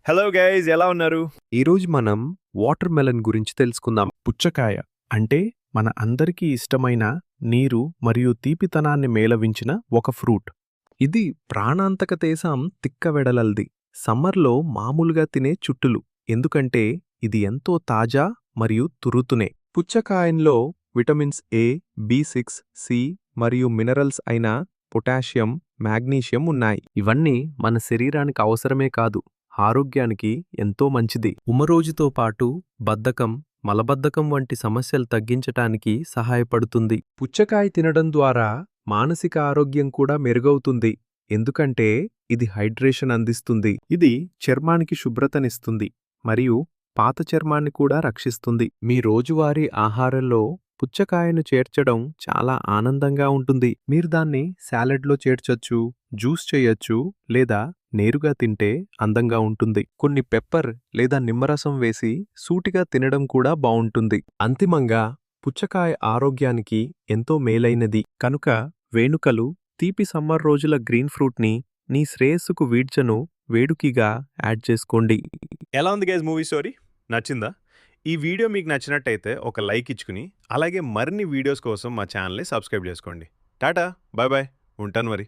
Hello guys, ఎలా ఉన్నారు? ఈరోజు మనం వాటర్ మెలన్ గురించి తెలుసుకుందాం. పుచ్చకాయ అంటే మన అందరికీ ఇష్టమైన నీరు మరియు తీపితనాన్ని మేళవించిన ఒక ఫ్రూట్. ఇది ప్రాణాంతక దేశం తిక్కవెడలల్ది. సమ్మర్లో మామూలుగా తినే చుట్టులు, ఎందుకంటే ఇది ఎంతో తాజా మరియు తురుతునే. పుచ్చకాయంలో విటమిన్స్ ఏ, బి6, సి మరియు మినరల్స్ అయిన పొటాషియం, మాగ్నీషియం ఉన్నాయి. ఇవన్నీ మన శరీరానికి అవసరమే కాదు, ఆరోగ్యానికి ఎంతో మంచిది. ఉమరోజుతో పాటు బద్ధకం, మలబద్ధకం వంటి సమస్యలు తగ్గించటానికి సహాయపడుతుంది. పుచ్చకాయ తినడం ద్వారా మానసిక ఆరోగ్యం కూడా మెరుగవుతుంది, ఎందుకంటే ఇది హైడ్రేషన్ అందిస్తుంది. ఇది చర్మానికి శుభ్రతనిస్తుంది మరియు పాత చర్మాన్ని కూడా రక్షిస్తుంది. మీ రోజువారీ ఆహారంలో పుచ్చకాయను చేర్చడం చాలా ఆనందంగా ఉంటుంది. మీరు దాన్ని సాలెడ్లో చేర్చొచ్చు, జ్యూస్ చేయొచ్చు లేదా నేరుగా తింటే అందంగా ఉంటుంది. కొన్ని పెప్పర్ లేదా నిమ్మరసం వేసి సూటిగా తినడం కూడా బావుంటుంది. అంతిమంగా పుచ్చకాయ ఆరోగ్యానికి ఎంతో మేలైనది కనుక వేణుకలు తీపి సమ్మర్ రోజుల గ్రీన్ ఫ్రూట్ని నీ శ్రేయస్సుకు వీడ్చను వేడుకిగా యాడ్ చేసుకోండి. ఎలా ఉంది గైస్ మూవీ స్టోరీ? నచ్చిందా? ఈ వీడియో మీకు నచ్చినట్టయితే ఒక లైక్ ఇచ్చుకుని, అలాగే మరిన్ని వీడియోస్ కోసం మా ఛానల్ని సబ్స్క్రైబ్ చేసుకోండి. టాటా, బాయ్ బాయ్, ఉంటాను మరి.